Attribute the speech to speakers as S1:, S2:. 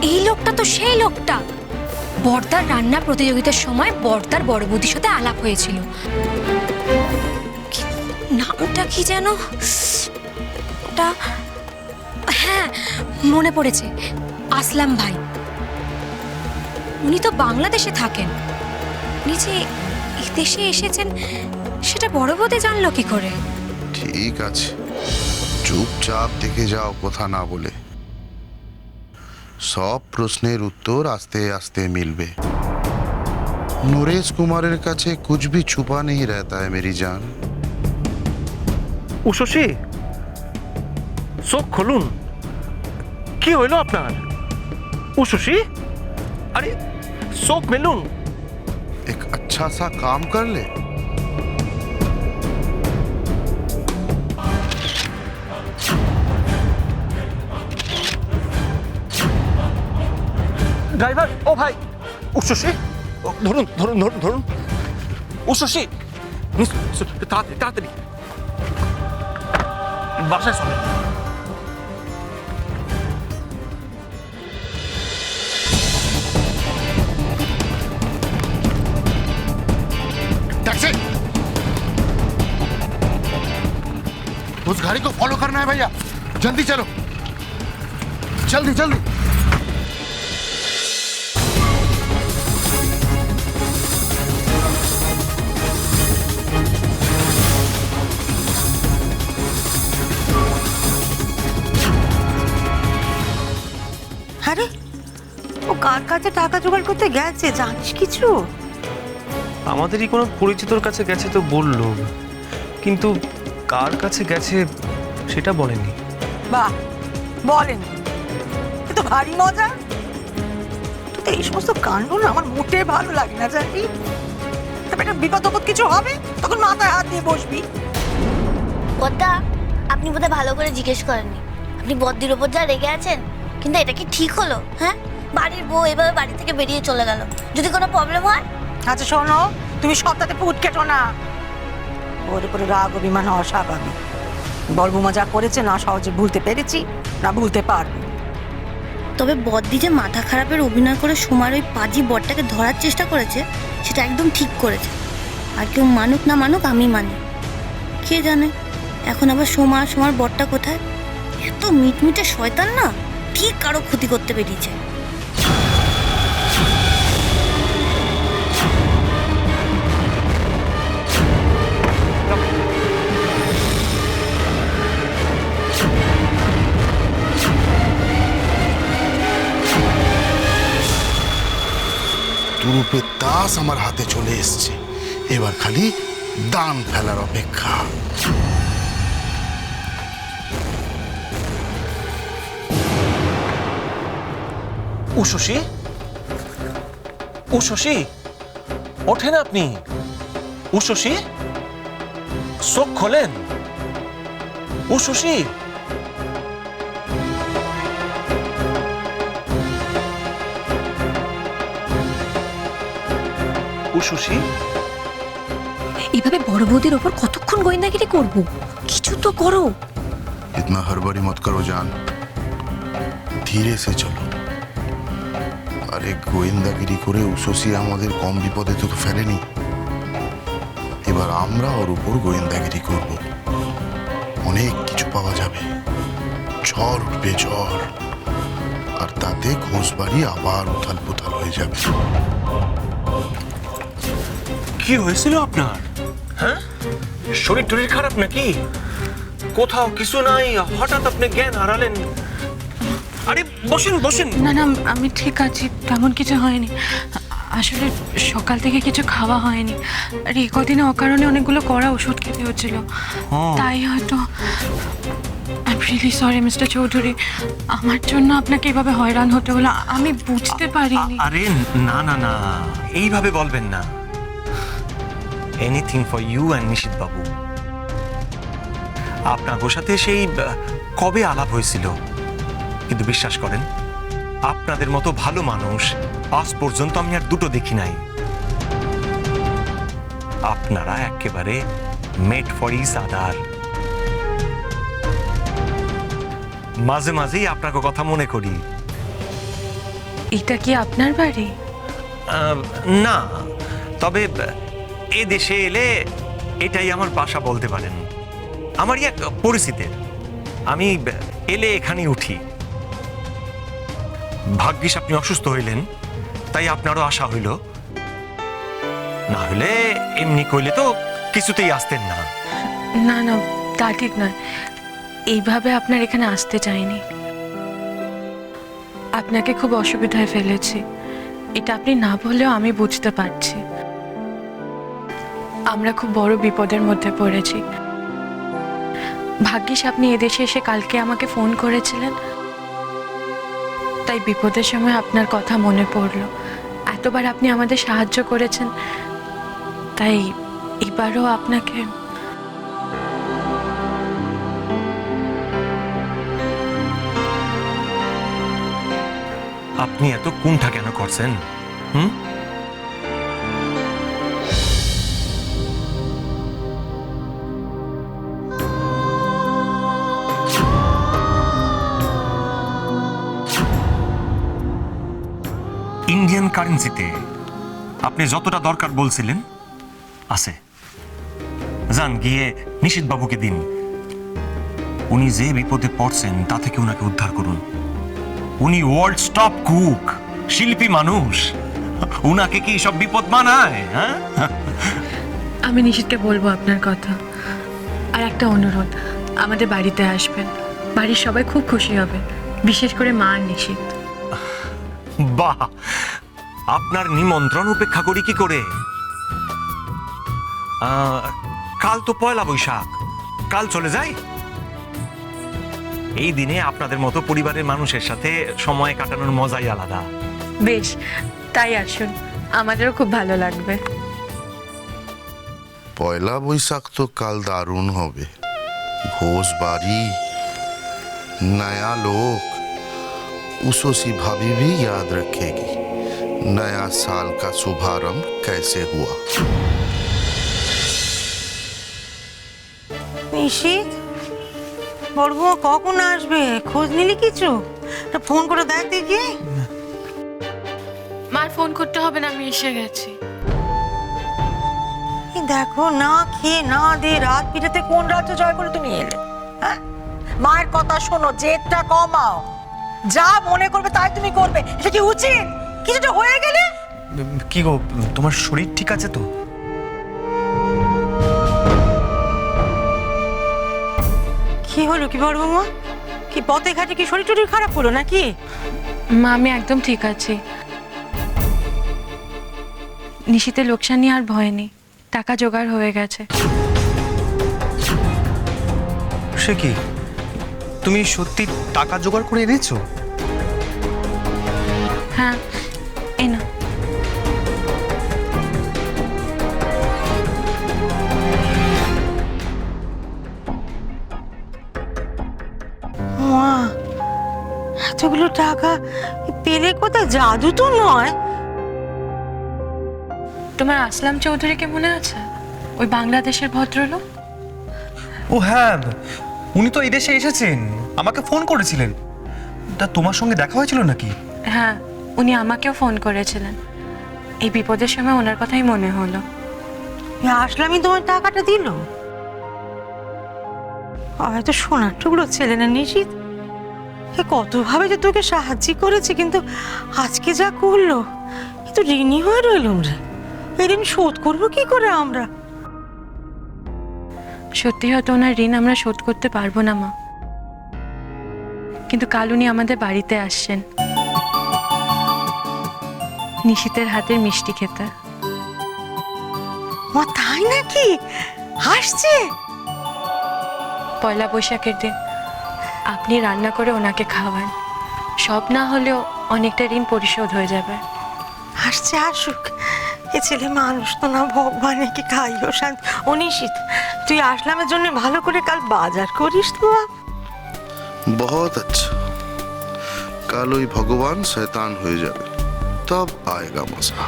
S1: এই লোকটা তো সেই লোকটা। বর্দার রান্না প্রতিযোগিতার সময় বর্দার বড় বৌদির সাথে আলাপ হয়েছিল। নামটা কি যেন? হ্যাঁ, মনে পড়েছে, আসলাম ভাই। উনি তো বাংলাদেশে থাকেন, নিজে দেশে এসেছেন, সেটা বড় বৌদি জানলো কি করে?
S2: ঠিক আছে, চুপচাপ দেখে যাও, কথা না বলে। সব প্রশ্নের উত্তর আস্তে আস্তে মিলবে। নরেশ কুমারের কাছে कुछ भी छुपा नहीं रहता है मेरी जान।
S3: উশসী, চোখ খুলুন। কি হইল আপনার? উশসী, আরে চোখ মেলুন।
S2: एक अच्छा सा काम कर ले।
S3: ড্রাইভার, ও ভাই, উশসী, ধরুন ধরুন ধরুন ধরুন। উশসী, তাড়াতাড়ি তাড়াতাড়ি বাসায় চলে।
S2: टैक्सी, उस गाड़ी को फॉलो करना है भैया, जल्दी चलो, जल्दी जल्दी।
S4: আরে ও কার কাছে টাকা জোগাড় করতে গেছে জানিস কিছু?
S3: আমাদেরই কোনো পরিচিতর কাছে গেছে তো বললো, কিন্তু কার কাছে গেছে সেটা বলেনি।
S4: বাহ, বলেন, এ তো ভারী মজা। তো এই সমস্ত কাণ্ড না আমার মোটে ভালো লাগে না, জানি। তবে একটা বিপদ আপদ কিছু হবে তখন মাথায় হাত দিয়ে বসবি।
S5: বদ্দা, আপনি বোধহয় ভালো করে জিজ্ঞেস করেননি। আপনি বদ্দির ওপর যা রেগে আছেন, কিন্তু এটা কি ঠিক হলো? হ্যাঁ, বাড়ির বউ এভাবে বাড়ি থেকে বেরিয়ে চলে গেল, যদি কোনো প্রবলেম হয়?
S4: আচ্ছা শোনো, তুমি সপ্তাহে পুট কেটো না। ওর উপরে রাগ অভিমান অস্বাভাবিক। বলবুমা যা করেছে না সহজে ভুলতে পেরেছি, না ভুলতে পারবো।
S5: তবে বদ্দি যে মাথা খারাপের অভিনয় করে সোমার ওই পাজি বরটাকে ধরার চেষ্টা করেছে, সেটা একদম ঠিক করেছে। আর কেউ মানুক না মানুক, আমি মানি। কে জানে এখন আবার সোমার বরটা কোথায়? এত মিটমিটে শয়তান না, ঠিক কারো ক্ষতি করতে বেরিয়েছে।
S2: তুরুপের তাস আমার হাতে চলে এসছে, এবার খালি দান ফেলার অপেক্ষা।
S3: উশসী, উশসী, ওঠেন আপনি। উশসী, চোখ খোলেন। উশসী, উশসী,
S1: এভাবে বড় বৌদির ওপর কতক্ষণ গোয়েন্দাগিরি করব? কিছু তো করো।
S2: इतना हड़बड़ी मत करो जान, धीरे से चलो। আরে গোয়েন্দাগিরি করে উশসী আমাদের কম বিপদে তো ফেলেনি, এবার আমরা ওর উপর গোয়েন্দাগিরি করব। অনেক কিছু পাওয়া যাবে, ঝড় উঠবে ঝড়, আর তাতে ঘোষবাড়ি আবার উথাল পুথাল হয়ে যাবে।
S3: কি হয়েছিল আপনার? হ্যাঁ, শরীর টরীর খারাপ নাকি? কোথাও কিছু নাই, হঠাৎ আপনি জ্ঞান হারালেন। আরে বসেন বসেন।
S6: না না, আমি ঠিক আছি, তেমন কিছু হয়নি। আসলে সকাল থেকে কিছু খাওয়া হয়নি, আর এই কদিনে অকারণে অনেকগুলো কড়া ওষুধ খেতে হচ্ছিল, তাই হয়তো। I am really sorry mister Chowdhury, আমার জন্য আপনাকে এভাবে হয়রান হতে হলো, আমি বুঝতে পারিনি।
S3: আরে না না না, এইভাবে বলবেন না। এনিথিং ফর ইউ অ্যান্ড নিশিত বাবু। আপনার সাথে সেই কবে আলাপ হয়েছিল, কিন্তু বিশ্বাস করেন, আপনাদের মতো ভালো মানুষ আজ পর্যন্ত আমি আর দুটো দেখি নাই। আপনারা একেবারে মেড ফর ইচ আদার। মাঝে মাঝেই আপনাকে কথা মনে করি।
S6: এটা কি আপনার বাড়ি?
S3: না, তবে এ দেশে এলে এটাই আমার বাসা বলতে পারেন। আমারই এক পরিচিতি, আমি এলে এখানেই উঠি। ভাগ্যিস আপনি অসুস্থ হইলেন, তাই আপনারও আশা হইল, না হলে এমনি কইলে তো কিছুতেই আসতেন না।
S6: না না, তা ঠিক নয়। এইভাবে আপনার এখানে আসতে চাইনি। আপনাকে খুব অসুবিধায় ফেলেছি, এটা আপনি না বললেও আমি বুঝতে পারছি। আমরা খুব বড় বিপদের মধ্যে পড়েছি। ভাগ্যিস আপনি এদেশে এসে কালকে আমাকে ফোন করেছিলেন, তাই বিপদের সময় আপনার কথা মনে পড়লো। এতবার আপনি আমাদের সাহায্য করেছেন, তাই এবারও আপনাকে।
S3: আপনি এত কুণ্ঠা কেন করছেন? ইন্ডিয়ান কারেন্সিতে আপনি যতটা দরকার বলছিলেন আছে। যান গিয়ে নিশীথ বাবুকে দিন, উনি যে বিপদে পড়ছেন তা থেকে উনাকে উদ্ধার করুন। উনি ওয়ার্ল্ড টপ কুক, শিল্পী মানুষ, উনাকে কি সব বিপদ মানায়? হ্যাঁ,
S6: আমি নিশীথকে বলবো আপনার কথা। আর একটা অনুরোধ, আমাদের বাড়িতে আসবেন, বাড়ির সবাই খুব খুশি হবে, বিশেষ করে মা আর নিশীথ।
S3: বাহ, আপনার নিমন্ত্রণ উপেক্ষা করি কি করে? কাল তো পয়লা বৈশাখ, কাল চলে যাই। এই দিনে আপনাদের মতো পরিবারের মানুষের সাথে সময় কাটানোর মজাই আলাদা।
S6: বেশ, তাই আসুন, আমাদেরও খুব ভালো লাগবে।
S2: পয়লা বৈশাখ তো কাল দারুণ হবে। ঘোষ बारी, नया लोग, उसी भाभी भी याद रखेगी नया साल का शुभारंभ कैसे हुआ।
S4: নিশীথ, বড় বউ কখন আসবে? খোঁজ নিলি কিছু? ফোন করে দেখ দেখি।
S6: মার ফোন করতে হবে না, আমি এসে গেছি।
S4: এই দেখো, না খেয়ে না দিয়ে রাত বিরাতে কোন রাজ্য জয় করে তুমি এলে? হ্যাঁ, মায়ের কথা শোনো, জেদটা কমাও, যা মনে করবে তাই তুমি করবে। এটা কি উচিত? কিছুটা হয়ে গেলে
S7: কি গো, তোমার শরীর ঠিক আছে তো?
S4: কি হলো কি বড় বৌমা? কি পথে ঘাটে কি শরীর টরীর খারাপ হলো নাকি?
S6: মা, আমি একদম ঠিক আছি। নিশীথের লোকসানি আর ভয় নেই, টাকা জোগাড় হয়ে গেছে।
S7: সে কি, তুমি সত্যি টাকা জোগাড় করে এনেছো?
S6: হ্যাঁ, এই না।
S4: মা, এতগুলো টাকা পেলে কোথায়? জাদু তো নয়।
S6: তোমার আসলাম চৌধুরীকে মনে আছে? ওই বাংলাদেশের ভদ্রলোক।
S7: ও হ্যাঁ, উনি তো এই দেশে এসেছেন, আমাকে ফোন করেছিলেন। তা তোমার সঙ্গে দেখা হয়েছিল নাকি?
S6: হ্যাঁ, উনি আমাকেও ফোন করেছিলেন। এই বিপদের সময় ওনার কথাই মনে হলো।
S4: আসলামই তোমার টাকাটা দিল? হয়তো সোনার টুকরো ছেলে না নিশীথ, কত ভাবে যে তোকে সাহায্য করেছে, কিন্তু আজকে যা করলো, এ তো ঋণী হয়ে রইলুম রে। এই ঋণ শোধ করবো কি করে আমরা?
S6: সত্যি হয়তো ওনার ঋণ আমরা শোধ করতে পারবো না মা, কিন্তু কাল উনি আমাদের বাড়িতে আসছেন নিশীথের হাতের মিষ্টি খেতে।
S4: মা, তাই নাকি? আসছে?
S6: পয়লা বৈশাখের দিন আপনি রান্না করে ওনাকে খাওয়ান, সব না হলেও অনেকটা ঋণ পরিশোধ হয়ে যাবে।
S4: আসছে, আসুক। এ ছেলে মানুষ তো না, ভগবান একে খাইও শান্তি। ও নিশীথ, তুই আসলামের জন্য ভালো করে কাল বাজার করিস তো।
S2: बहुत अच्छा, कल ওই ভগবান শয়তান হয়ে যাবে, তব আয়েগা মজা।